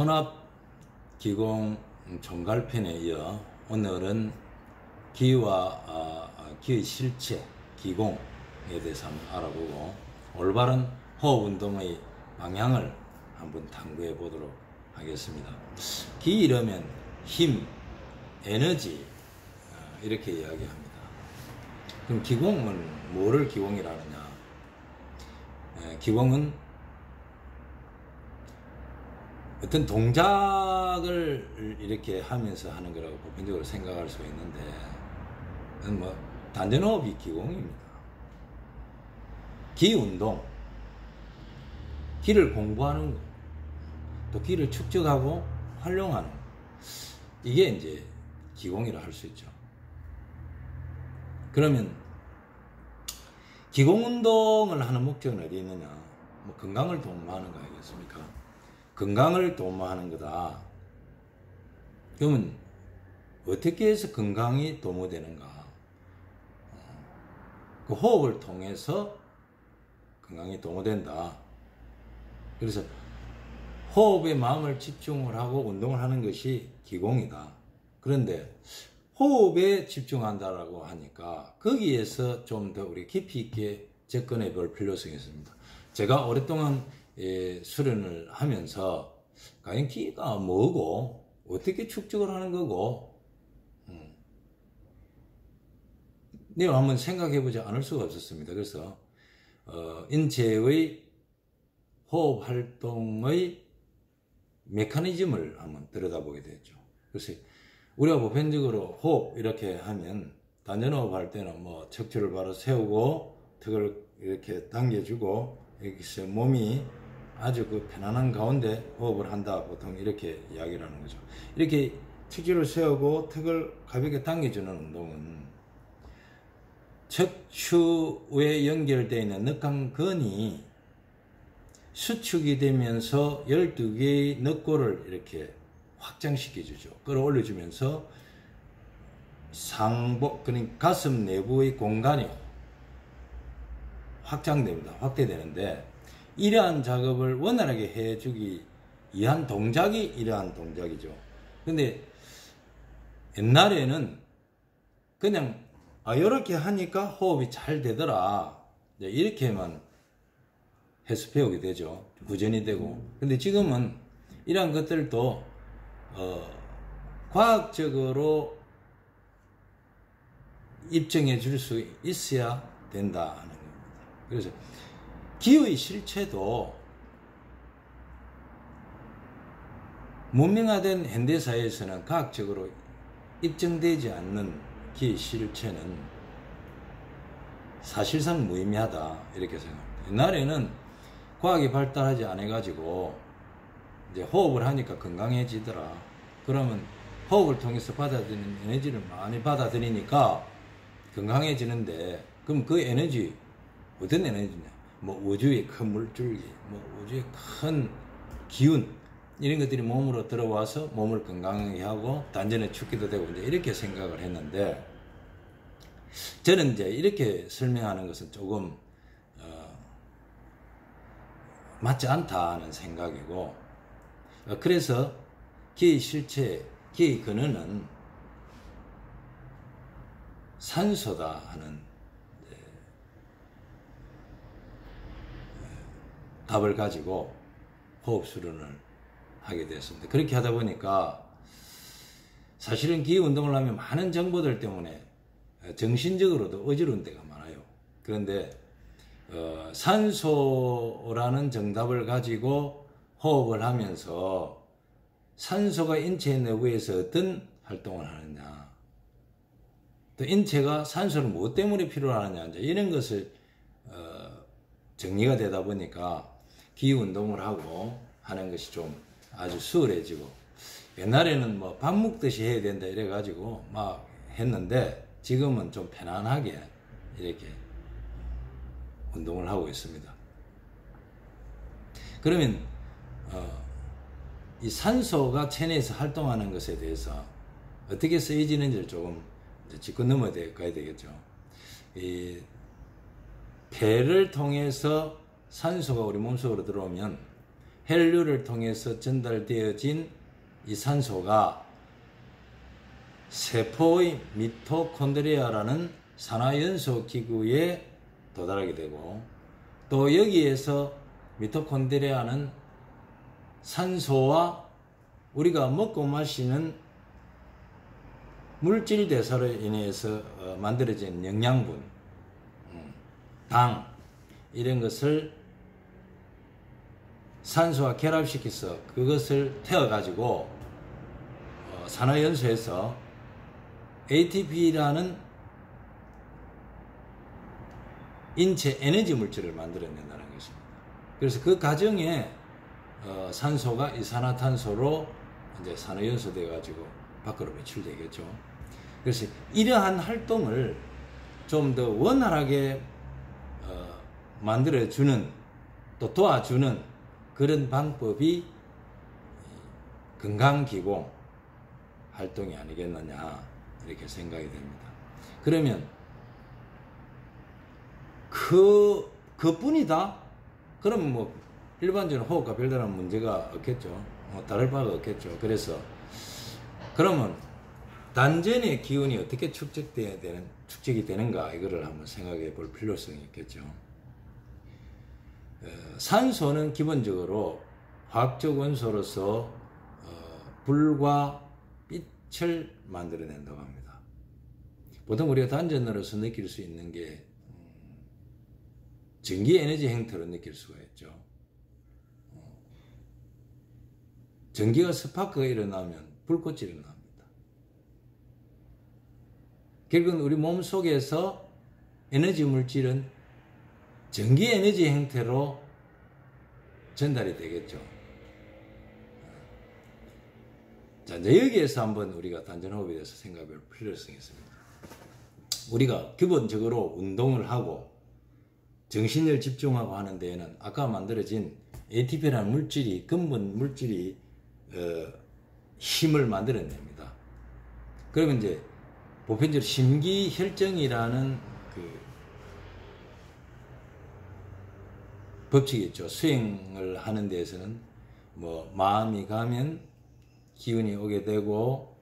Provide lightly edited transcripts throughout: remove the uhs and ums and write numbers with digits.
혼합 기공 총괄편에 이어 오늘은 기와 기의 실체, 기공에 대해서 한번 알아보고 올바른 호흡 운동의 방향을 한번 탐구해 보도록 하겠습니다. 기 이러면 힘, 에너지 이렇게 이야기합니다. 그럼 기공은 뭐를 기공이라 하느냐? 기공은 어떤 동작을 이렇게 하면서 하는 거라고 보편적으로 생각할 수 있는데 뭐 단전호흡이 기공입니다. 기운동, 기를 공부하는 거, 또 기를 축적하고 활용하는 거, 이게 이제 기공이라 할 수 있죠. 그러면 기공운동을 하는 목적은 어디 있느냐? 뭐 건강을 도모하는 거 아니겠습니까? 건강을 도모하는 거다. 그러면 어떻게 해서 건강이 도모되는가? 그 호흡을 통해서 건강이 도모된다. 그래서 호흡에 마음을 집중을 하고 운동을 하는 것이 기공이다. 그런데 호흡에 집중한다라고 하니까 거기에서 좀 더 우리 깊이 있게 접근해 볼 필요성이 있습니다. 제가 오랫동안 수련을 하면서 과연 기가 뭐고 어떻게 축적을 하는 거고 내가 한번 생각해 보지 않을 수가 없었습니다. 그래서 인체의 호흡 활동의 메커니즘을 한번 들여다보게 됐죠. 그래서 우리가 보편적으로 호흡 이렇게 하면 단전호흡 할 때는 뭐 척추를 바로 세우고 턱을 이렇게 당겨주고 여기서 몸이 아주 그 편안한 가운데 호흡을 한다, 보통 이렇게 이야기를 하는 거죠. 이렇게 척추를 세우고 턱을 가볍게 당겨주는 운동은 척추에 연결되어 있는 늑강근이 수축이 되면서 12개의 늑골을 이렇게 확장시켜주죠. 끌어올려주면서 상복, 그러니까 가슴 내부의 공간이 확장됩니다. 확대되는데 이러한 작업을 원활하게 해주기 위한 동작이 이러한 동작이죠. 근데 옛날에는 그냥 이렇게 하니까 호흡이 잘 되더라, 이렇게만 해서 배우게 되죠. 구전이 되고. 근데 지금은 이러한 것들도 과학적으로 입증해 줄 수 있어야 된다 하는 겁니다. 그래서 기의 실체도 문명화된 현대사회에서는 과학적으로 입증되지 않는 기의 실체는 사실상 무의미하다, 이렇게 생각합니다. 옛날에는 과학이 발달하지 않아 가지고 이제 호흡을 하니까 건강해지더라. 그러면 호흡을 통해서 받아들이는 에너지를 많이 받아들이니까 건강해지는데, 그럼 그 에너지 어떤 에너지냐? 뭐 우주의 큰 물줄기, 뭐 우주의 큰 기운, 이런 것들이 몸으로 들어와서 몸을 건강하게 하고 단전에 축기도 되고 이제 이렇게 생각을 했는데, 저는 이제 이렇게 설명하는 것은 조금 맞지 않다는 생각이고, 그래서 기의 실체, 기의 근원은 산소다 하는 답을 가지고 호흡 수련을 하게 되었습니다. 그렇게 하다 보니까 사실은 기 운동을 하면 많은 정보들 때문에 정신적으로도 어지러운 때가 많아요. 그런데 산소라는 정답을 가지고 호흡을 하면서 산소가 인체 내부에서 어떤 활동을 하느냐, 또 인체가 산소를 무엇 때문에 필요하느냐, 이런 것을 정리가 되다 보니까 기 운동을 하고 하는 것이 좀 아주 수월해지고, 옛날에는 뭐 밥 먹듯이 해야 된다 이래 가지고 막 했는데 지금은 좀 편안하게 이렇게 운동을 하고 있습니다. 그러면 이 산소가 체내에서 활동하는 것에 대해서 어떻게 쓰여지는지를 조금 짚고 넘어가야 되겠죠. 이 폐를 통해서 산소가 우리 몸속으로 들어오면 혈류를 통해서 전달되어진 이 산소가 세포의 미토콘드리아라는 산화연소 기구에 도달하게 되고, 또 여기에서 미토콘드리아는 산소와 우리가 먹고 마시는 물질 대사로 인해서 만들어진 영양분, 당, 이런 것을 산소와 결합시켜서 그것을 태워가지고 산화연소에서 ATP라는 인체 에너지 물질을 만들어낸다는 것입니다. 그래서 그 과정에 산소가 이산화탄소로 이제 산화연소 돼가지고 밖으로 배출되겠죠. 그래서 이러한 활동을 좀 더 원활하게 만들어주는, 또 도와주는 그런 방법이 건강기공 활동이 아니겠느냐, 이렇게 생각이 됩니다. 그러면 그뿐이다? 그러면 뭐 일반적인 호흡과 별다른 문제가 없겠죠. 다를 바가 없겠죠. 그래서 그러면 단전의 기운이 어떻게 축적이 되는가, 이거를 한번 생각해 볼 필요성이 있겠죠. 산소는 기본적으로 화학적 원소로서 불과 빛을 만들어낸다고 합니다. 보통 우리가 단전으로서 느낄 수 있는 게 전기 에너지 형태로 느낄 수가 있죠. 전기가 스파크가 일어나면 불꽃이 일어납니다. 결국은 우리 몸 속에서 에너지 물질은 전기 에너지 형태로 전달이 되겠죠. 자, 이제 여기에서 한번 우리가 단전호흡에 대해서 생각해 볼 필요성이 있습니다. 우리가 기본적으로 운동을 하고 정신을 집중하고 하는 데에는 아까 만들어진 ATP라는 물질이, 근본 물질이 힘을 만들어냅니다. 그러면 이제 보편적으로 심기혈정이라는 그 법칙이 있죠. 수행을 하는 데에서는 뭐 마음이 가면 기운이 오게 되고,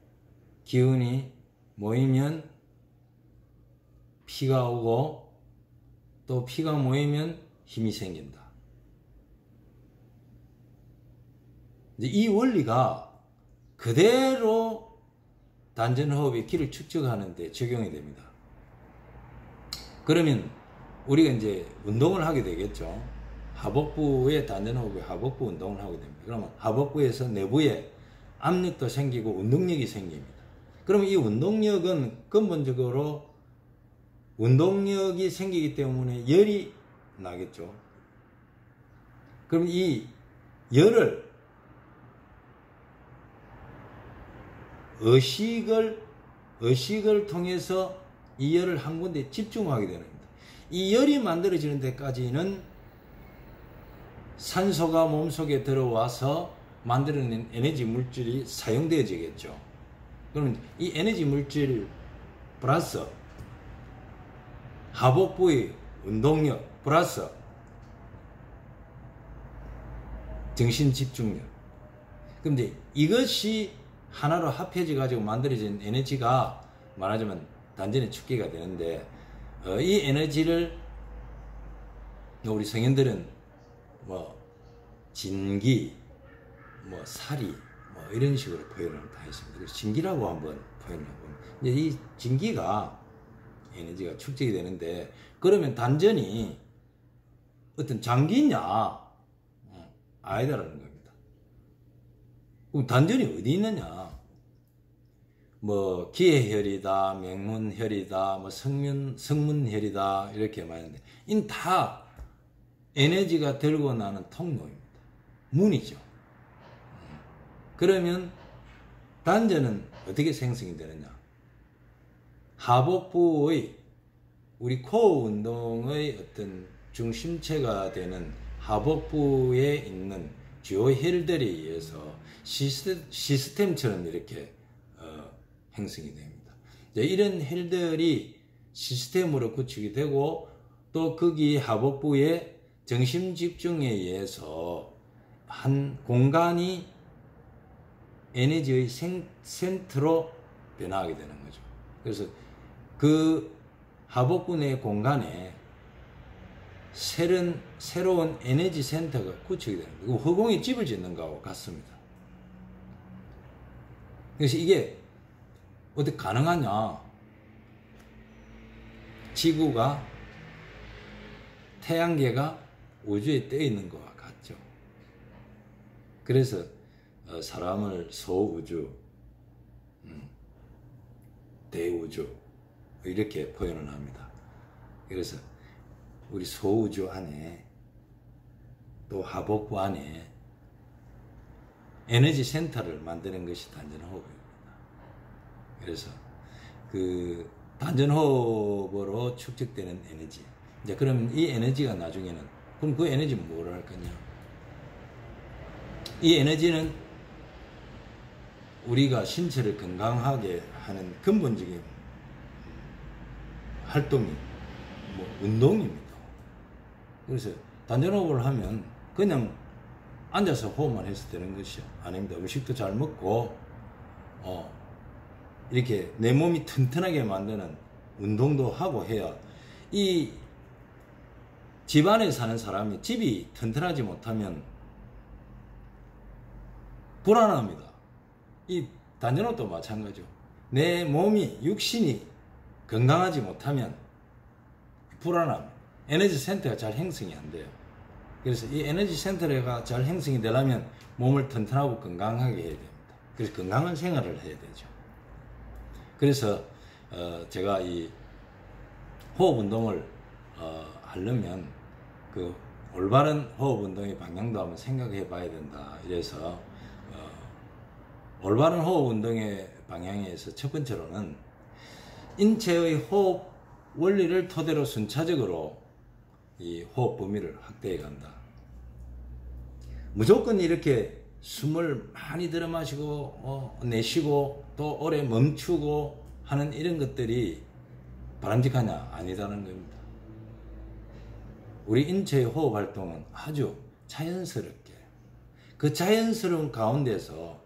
기운이 모이면 피가 오고, 또 피가 모이면 힘이 생긴다. 이제 이 원리가 그대로 단전호흡의 기를 축적하는 데 적용이 됩니다. 그러면 우리가 이제 운동을 하게 되겠죠. 하복부의 단전호흡의 하복부 운동을 하게 됩니다. 그러면 하복부에서 내부에 압력도 생기고 운동력이 생깁니다. 그러면 이 운동력은 근본적으로 운동력이 생기기 때문에 열이 나겠죠. 그럼 이 열을 의식을 통해서 이 열을 한 군데 집중하게 되는 겁니다. 이 열이 만들어지는 데까지는 산소가 몸속에 들어와서 만들어낸 에너지 물질이 사용되어지겠죠. 그러면 이 에너지 물질 플러스 하복부의 운동력 플러스 정신 집중력, 그럼 이제 이것이 하나로 합해져 가지고 만들어진 에너지가 말하자면 단전의 축기가 되는데, 이 에너지를 우리 성인들은 뭐 진기, 뭐 사리, 뭐 이런 식으로 표현을 다 했습니다. 그래서 진기라고 한번 표현을 해보면, 이제 이 진기가 에너지가 축적이 되는데, 그러면 단전이 어떤 장기냐? 아니다라는 겁니다. 그럼 단전이 어디 있느냐? 뭐 기해혈이다, 맹문혈이다, 뭐 성문혈이다, 이렇게 말하는데, 이 다 에너지가 들고 나는 통로입니다. 문이죠. 그러면 단전은 어떻게 생성이 되느냐? 하복부의 우리 코어 운동의 어떤 중심체가 되는 하복부에 있는 주요 혈들에 의해서 시스템처럼 이렇게 형성이 됩니다. 이런 혈들이 시스템으로 구축이 되고, 또 거기 하복부의 정심 집중에 의해서 한 공간이 에너지의 센터로 변화하게 되는 거죠. 그래서 그 하복부 내 공간에 새로운 에너지 센터가 구축이 되는 거예요. 허공에 집을 짓는 거하고 같습니다. 그래서 이게 어떻게 가능하냐? 지구가 태양계가 우주에 떠 있는 것과 같죠. 그래서 사람을 소우주, 대우주 이렇게 표현을 합니다. 그래서 우리 소우주 안에 또 하복부 안에 에너지 센터를 만드는 것이 단전호흡입니다. 그래서 그 단전호흡으로 축적되는 에너지, 이제 그럼 이 에너지가 나중에는, 그럼 그 에너지는 뭐를 할 거냐? 이 에너지는 우리가 신체를 건강하게 하는 근본적인 활동이 운동입니다. 그래서 단전호흡을 하면 그냥 앉아서 호흡만 해서 되는 것이 아닙니다. 음식도 잘 먹고 이렇게 내 몸이 튼튼하게 만드는 운동도 하고 해야, 이 집안에 사는 사람이 집이 튼튼하지 못하면 불안합니다. 이 단전호흡도 마찬가지죠. 내 몸이, 육신이 건강하지 못하면 불안합니다. 에너지 센터가 잘 형성이 안 돼요. 그래서 이 에너지 센터가 잘 형성이 되려면 몸을 튼튼하고 건강하게 해야 됩니다. 그래서 건강한 생활을 해야 되죠. 그래서 제가 이 호흡 운동을 하려면 그 올바른 호흡 운동의 방향도 한번 생각해 봐야 된다. 이래서 올바른 호흡 운동의 방향에서 첫 번째로는 인체의 호흡 원리를 토대로 순차적으로 이 호흡 범위를 확대해 간다. 무조건 이렇게 숨을 많이 들어 마시고 내쉬고 또 오래 멈추고 하는 이런 것들이 바람직하냐? 아니다는 겁니다. 우리 인체의 호흡 활동은 아주 자연스럽게, 그 자연스러운 가운데서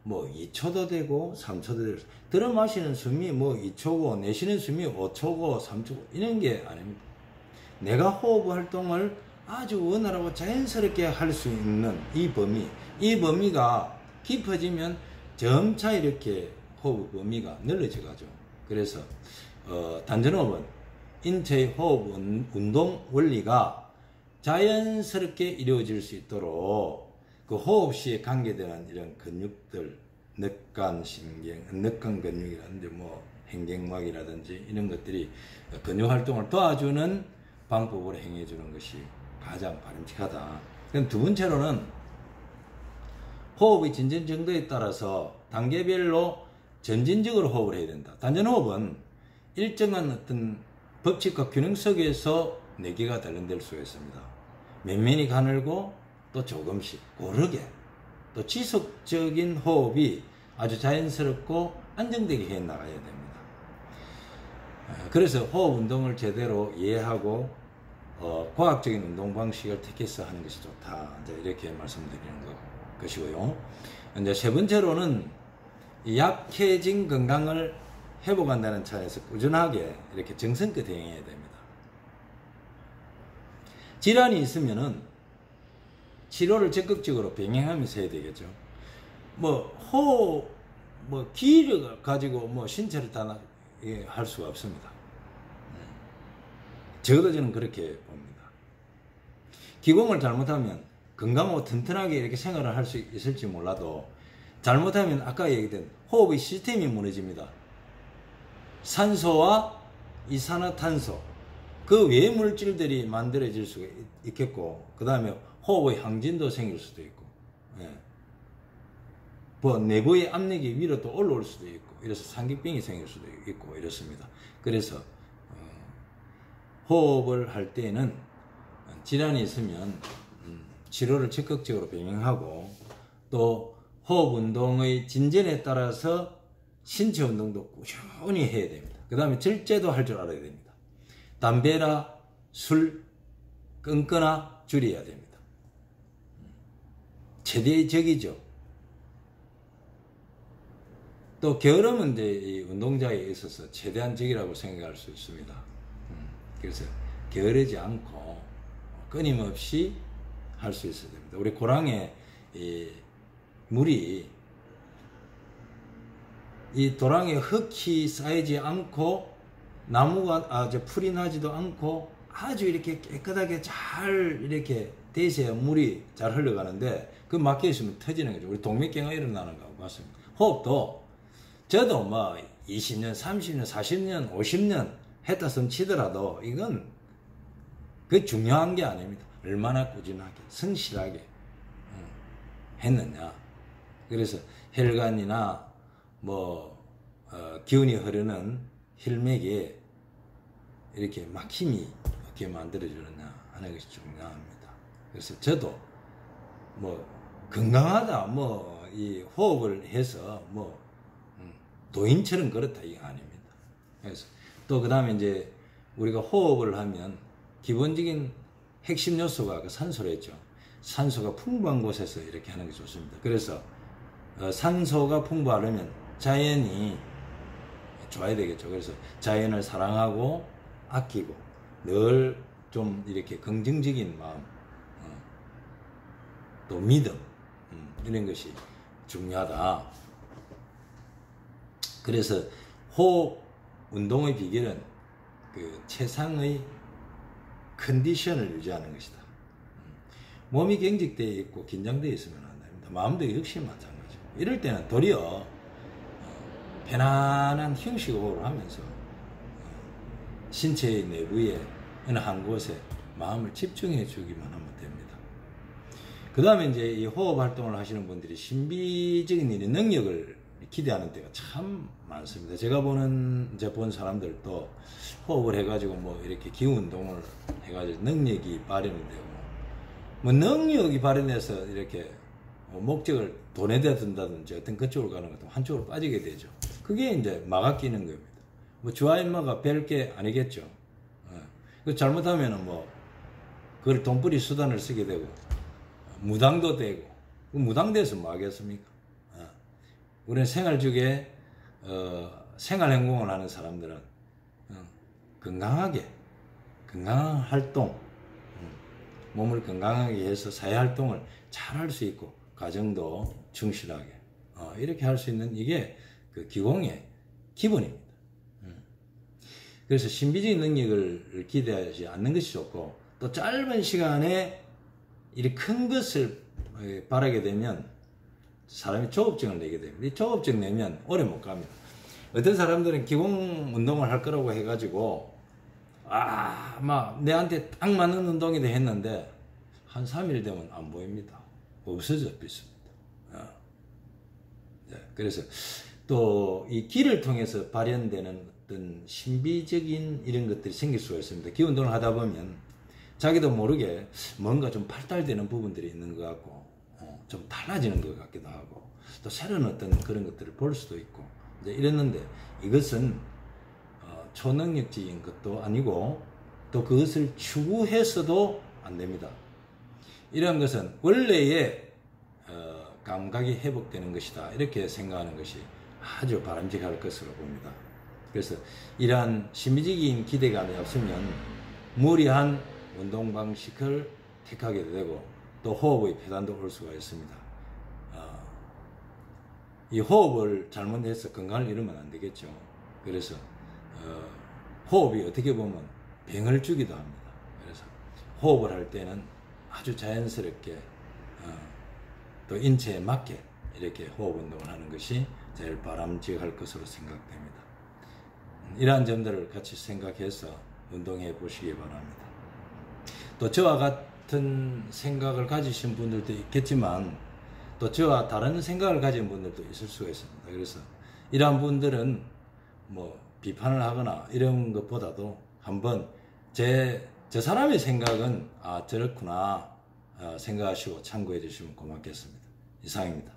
2초도 되고 3초도 되고, 들어 마시는 숨이 2초고 내쉬는 숨이 5초고 3초고 이런 게 아닙니다. 내가 호흡 활동을 아주 원활하고 자연스럽게 할 수 있는 이 범위가 깊어지면 점차 이렇게 호흡 범위가 넓어져 가죠. 그래서 단전호흡은 인체의 호흡 운동 원리가 자연스럽게 이루어질 수 있도록 그 호흡 시에 관계되는 이런 근육들, 늑간 근육이라든지 행경막이라든지 이런 것들이 근육 활동을 도와주는 방법으로 행해주는 것이 가장 바람직하다. 그럼 두 번째로는 호흡의 진전 정도에 따라서 단계별로 점진적으로 호흡을 해야 된다. 단전호흡은 일정한 어떤 법칙과 균형 속에서 내기가 단련될 수가 있습니다. 면면이 가늘고 또 조금씩 고르게, 또 지속적인 호흡이 아주 자연스럽고 안정되게 해 나가야 됩니다. 그래서 호흡 운동을 제대로 이해하고 과학적인 운동 방식을 택해서 하는 것이 좋다. 이제 이렇게 말씀드리는 것이고요. 이제 세 번째로는 약해진 건강을 회복한다는 차원에서 꾸준하게 이렇게 정성껏 행해야 됩니다. 질환이 있으면은 치료를 적극적으로 병행하면서 해야 되겠죠. 호흡, 기를 가지고 신체를 다 할 수가 없습니다. 적어도 저는 그렇게 봅니다. 기공을 잘못하면 건강하고 튼튼하게 이렇게 생활을 할 수 있을지 몰라도 잘못하면 아까 얘기된 호흡의 시스템이 무너집니다. 산소와 이산화탄소, 그 외 물질들이 만들어질 수가 있겠고, 그 다음에 호흡의 항진도 생길 수도 있고, 내부의 압력이 위로 또 올라올 수도 있고, 이래서 상기병이 생길 수도 있고 이렇습니다. 그래서 호흡을 할 때는 질환이 있으면 치료를 적극적으로 병행하고, 또 호흡 운동의 진전에 따라서 신체 운동도 꾸준히 해야 됩니다. 그 다음에 절제도 할 줄 알아야 됩니다. 담배나 술 끊거나 줄여야 됩니다. 최대의 적이죠. 또 게으름은 이제 이 운동자에 있어서 최대한 적이라고 생각할 수 있습니다. 그래서 게으르지 않고 끊임없이 할 수 있어야 됩니다. 우리 고랑에 이 물이 이 도랑에 흙이 쌓이지 않고 나무가 풀이 나지도 않고 아주 이렇게 깨끗하게 잘 이렇게 돼 있어야 물이 잘 흘러가는데 그 막혀 있으면 터지는 거죠. 우리 동맥경화 일어나는 거하고 같습니다. 호흡도 저도 뭐 20년, 30년, 40년, 50년 했다 손 치더라도 이건 그 중요한 게 아닙니다. 얼마나 꾸준하게 성실하게 했느냐. 그래서 혈관이나 뭐 기운이 흐르는 혈맥에 이렇게 막힘이 어떻게 만들어지느냐 하는 것이 중요합니다. 그래서 저도 뭐 건강하다 뭐 이 호흡을 해서 뭐 도인처럼 그렇다 이거 아닙니다. 그래서 또 그 다음에 이제 우리가 호흡을 하면 기본적인 핵심 요소가 그 산소로 했죠. 산소가 풍부한 곳에서 이렇게 하는 게 좋습니다. 그래서 산소가 풍부하려면 자연이 좋아야 되겠죠. 그래서 자연을 사랑하고 아끼고 늘 좀 이렇게 긍정적인 마음, 또 믿음, 이런 것이 중요하다. 그래서 호흡 운동의 비결은 그 최상의 컨디션을 유지하는 것이다. 몸이 경직되어 있고 긴장되어 있으면 안 됩니다. 마음도 역시 마찬가지고. 이럴 때는 도리어 편안한 형식 호흡을 하면서 신체의 내부에 어느 한 곳에 마음을 집중해 주기만 하면 됩니다. 그 다음에 이제 이 호흡 활동을 하시는 분들이 신비적인 일의 능력을 기대하는 때가 참 많습니다. 제가 본 사람들도 호흡을 해가지고 뭐 이렇게 기운 운동을 해가지고 능력이 발현이 되고 뭐 능력이 발현돼서 이렇게 뭐 목적을 돈에다 둔다든지 어떤 그쪽으로 가는 것도 한쪽으로 빠지게 되죠. 그게 이제 막아 끼는 겁니다. 뭐 주화인마가 별게 아니겠죠. 그 잘못하면은 뭐 그걸 돈벌이 수단을 쓰게 되고 무당도 되고 무당돼서 뭐 하겠습니까? 우리는 생활중에 생활 행동을 하는 사람들은 건강한 활동, 몸을 건강하게 해서 사회 활동을 잘 할 수 있고 가정도 충실하게 이렇게 할 수 있는 이게 그 기공의 기본입니다. 그래서 신비적인 능력을 기대하지 않는 것이 좋고 또 짧은 시간에 이렇게 큰 것을 바라게 되면 사람이 조급증을 내게 됩니다. 이 조급증 내면 오래 못 갑니다. 어떤 사람들은 기공 운동을 할 거라고 해가지고 막 내한테 딱 맞는 운동이다 했는데 한 3일 되면 안 보입니다. 없어져 있습니다. 그래서 또 이 기를 통해서 발현되는 어떤 신비적인 이런 것들이 생길 수가 있습니다. 기 운동을 하다 보면 자기도 모르게 뭔가 좀 발달되는 부분들이 있는 것 같고 좀 달라지는 것 같기도 하고 또 새로운 어떤 그런 것들을 볼 수도 있고 이제 이랬는데 이것은 초능력적인 것도 아니고 또 그것을 추구해서도 안 됩니다. 이런 것은 원래의 감각이 회복되는 것이다 이렇게 생각하는 것이 아주 바람직할 것으로 봅니다. 그래서 이러한 신비적인 기대감이 없으면 무리한 운동 방식을 택하게 되고 또 호흡의 폐단도 올 수가 있습니다. 이 호흡을 잘못해서 건강을 잃으면 안 되겠죠. 그래서 호흡이 어떻게 보면 병을 주기도 합니다. 그래서 호흡을 할 때는 아주 자연스럽게 또 인체에 맞게 이렇게 호흡 운동을 하는 것이 제일 바람직할 것으로 생각됩니다. 이러한 점들을 같이 생각해서 운동해 보시기 바랍니다. 또 저와 같은 생각을 가지신 분들도 있겠지만 또 저와 다른 생각을 가진 분들도 있을 수가 있습니다. 그래서 이러한 분들은 뭐 비판을 하거나 이런 것보다도 한번 저 사람의 생각은 저렇구나 생각하시고 참고해 주시면 고맙겠습니다. 이상입니다.